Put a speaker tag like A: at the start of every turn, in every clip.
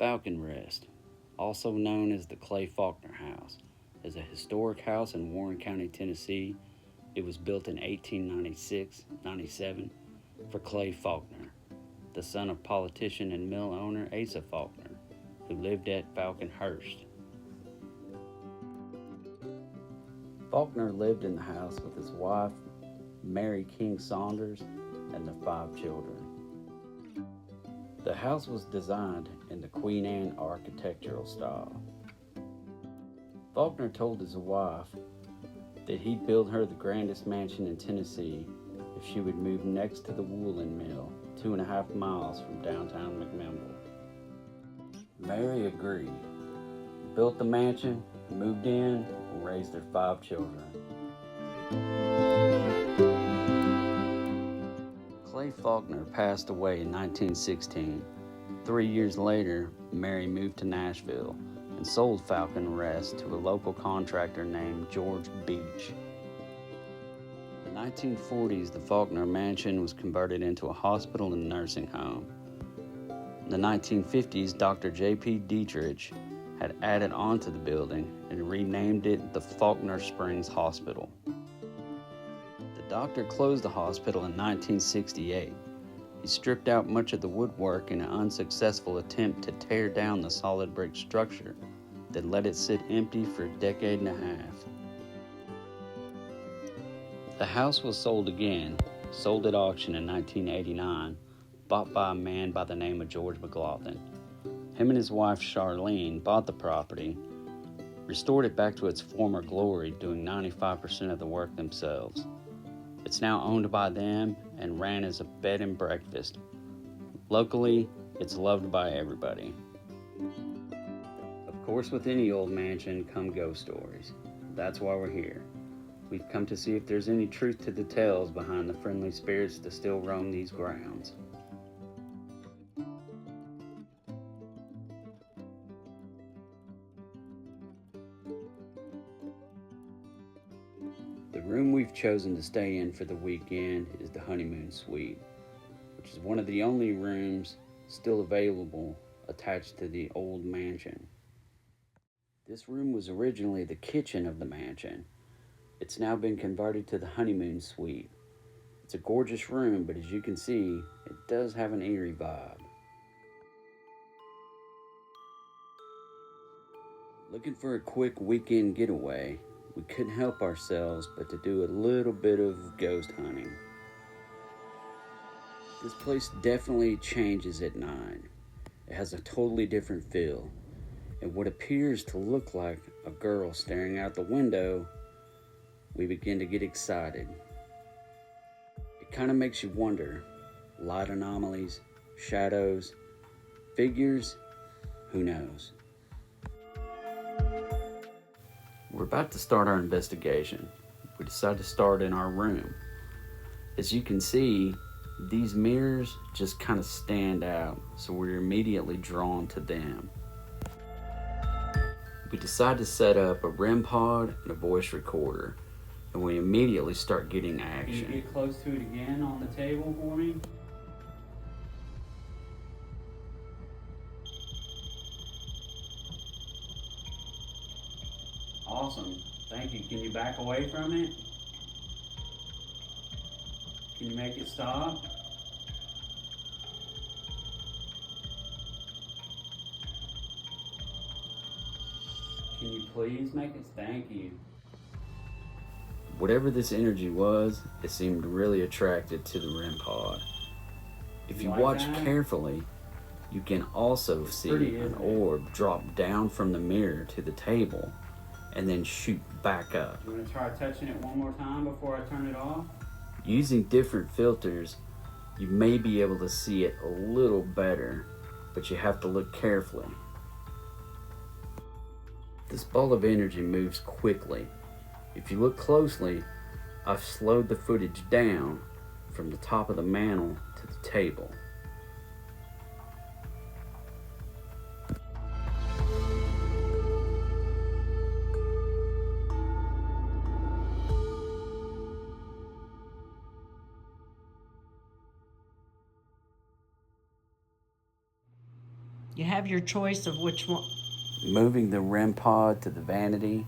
A: Falcon Rest, also known as the Clay Faulkner House, is a historic house in Warren County, Tennessee. It was built in 1896-97 for Clay Faulkner, the son of politician and mill owner Asa Faulkner, who lived at Falconhurst. Faulkner lived in the house with his wife, Mary King Saunders, and the 5 children. The house was designed in the Queen Anne architectural style. Faulkner told his wife that he'd build her the grandest mansion in Tennessee if she would move next to the woolen mill, 2.5 miles from downtown McMinnville. Mary agreed, built the mansion, moved in, and raised their 5 children. Clay Faulkner passed away in 1916. 3 years later, Mary moved to Nashville and sold Falcon Rest to a local contractor named George Beach. In the 1940s, the Faulkner Mansion was converted into a hospital and nursing home. In the 1950s, Dr. J.P. Dietrich had added onto the building and renamed it the Faulkner Springs Hospital. The doctor closed the hospital in 1968. He stripped out much of the woodwork in an unsuccessful attempt to tear down the solid brick structure that let it sit empty for a decade and a half. The house was sold again, sold at auction in 1989, bought by a man by the name of George McLaughlin. Him and his wife Charlene bought the property, restored it back to its former glory, doing 95% of the work themselves. It's now owned by them and ran as a bed and breakfast. Locally, it's loved by everybody. Of course, with any old mansion come ghost stories. That's why we're here. We've come to see if there's any truth to the tales behind the friendly spirits that still roam these grounds. The room we've chosen to stay in for the weekend is the honeymoon suite, which is one of the only rooms still available attached to the old mansion. This room was originally the kitchen of the mansion. It's now been converted to the honeymoon suite. It's a gorgeous room, but as you can see, it does have an eerie vibe. Looking for a quick weekend getaway, we couldn't help ourselves but to do a little bit of ghost hunting. This place definitely changes at night. It has a totally different feel, and what appears to look like a girl staring out the window, we begin to get excited. It kind of makes you wonder, light anomalies, shadows, figures, who knows? We're about to start our investigation. We decided to start in our room. As you can see, these mirrors just kind of stand out, so we're immediately drawn to them. We decide to set up a REM pod and a voice recorder, and we immediately start getting action. Can you get close to it again on the table for me? Awesome. Thank you. Can you back away from it? Can you make it stop? Can you please make it? Thank you. Whatever this energy was, it seemed really attracted to the REM pod. If you watch carefully, you can also see an orb drop down from the mirror to the table and then shoot back up. You want to try touching it one more time before I turn it off? Using different filters, you may be able to see it a little better, but you have to look carefully. This ball of energy moves quickly. If you look closely, I've slowed the footage down from the top of the mantel to the table.
B: You have your choice of which one.
A: Moving the REM pod to the vanity,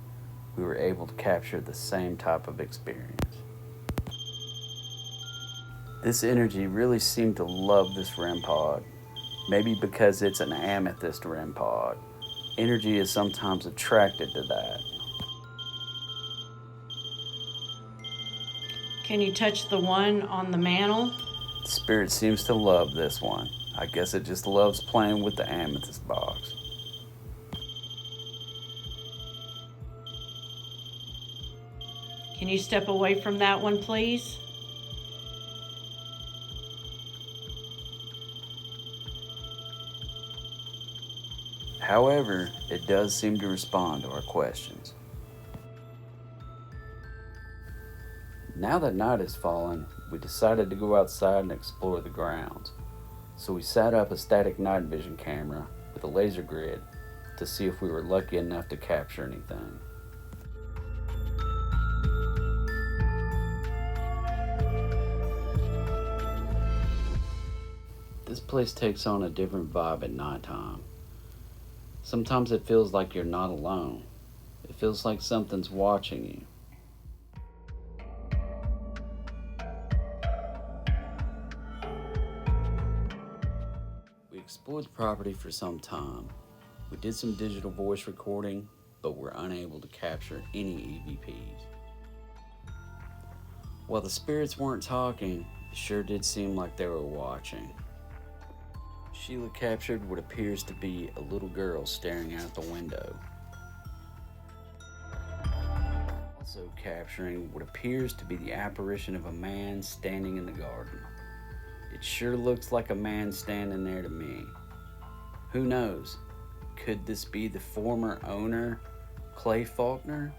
A: we were able to capture the same type of experience. This energy really seemed to love this REM pod, maybe because it's an amethyst REM pod. Energy is sometimes attracted to that.
B: Can you touch the one on the mantle?
A: Spirit seems to love this one. I guess it just loves playing with the amethyst box.
B: Can you step away from that one, please?
A: However, it does seem to respond to our questions. Now that night has fallen, we decided to go outside and explore the grounds. So we set up a static night vision camera with a laser grid to see if we were lucky enough to capture anything. This place takes on a different vibe at nighttime. Sometimes it feels like you're not alone. It feels like something's watching you. We explored the property for some time. We did some digital voice recording, but were unable to capture any EVPs. While the spirits weren't talking, it sure did seem like they were watching. Sheila captured what appears to be a little girl staring out the window. Also capturing what appears to be the apparition of a man standing in the garden. It sure looks like a man standing there to me. Who knows? Could this be the former owner, Clay Faulkner?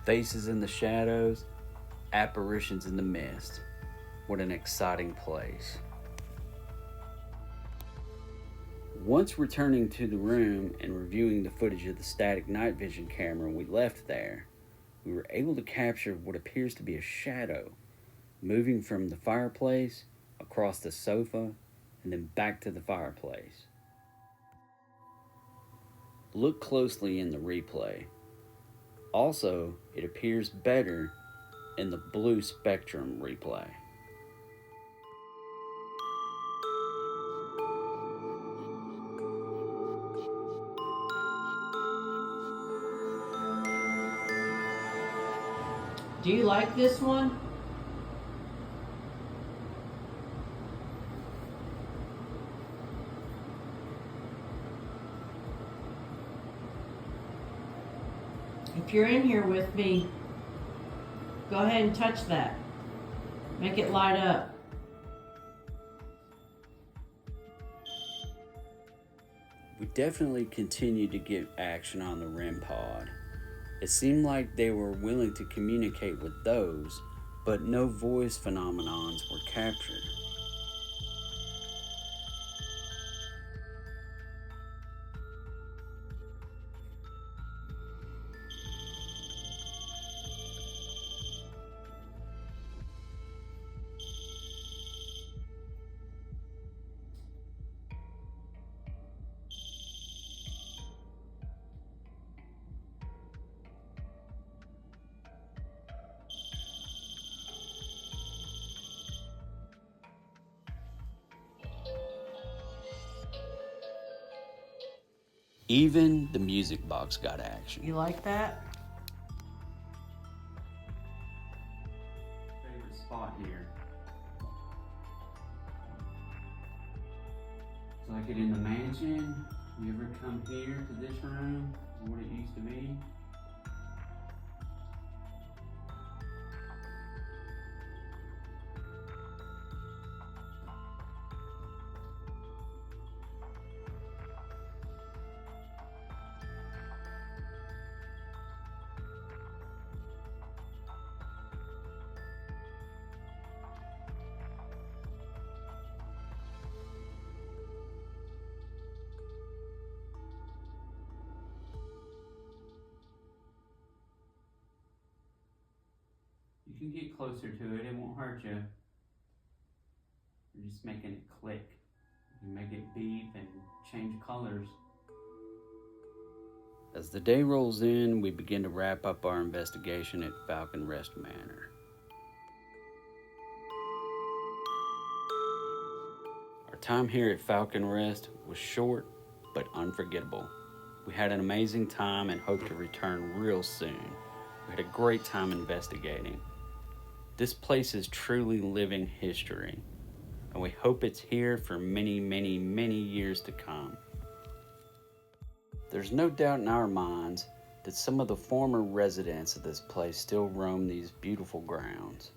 A: Faces in the shadows, apparitions in the mist. What an exciting place. Once returning to the room and reviewing the footage of the static night vision camera we left there, we were able to capture what appears to be a shadow moving from the fireplace across the sofa and then back to the fireplace. Look closely in the replay. Also, it appears better in the blue spectrum replay.
B: Do you like this one? If you're in here with me, go ahead and touch that. Make it light up.
A: We definitely continued to get action on the REM pod. It seemed like they were willing to communicate with those, but no voice phenomenons were captured. Even the music box got action.
B: You like that?
A: Favorite spot here. It's like it in the mansion. You ever come here to this room? What it used to be? You can get closer to it, it won't hurt you. You're just making it click. You make it beep and change colors. As the day rolls in, we begin to wrap up our investigation at Falcon Rest Manor. Our time here at Falcon Rest was short but unforgettable. We had an amazing time and hope to return real soon. We had a great time investigating. This place is truly living history, and we hope it's here for many, many, many years to come. There's no doubt in our minds that some of the former residents of this place still roam these beautiful grounds.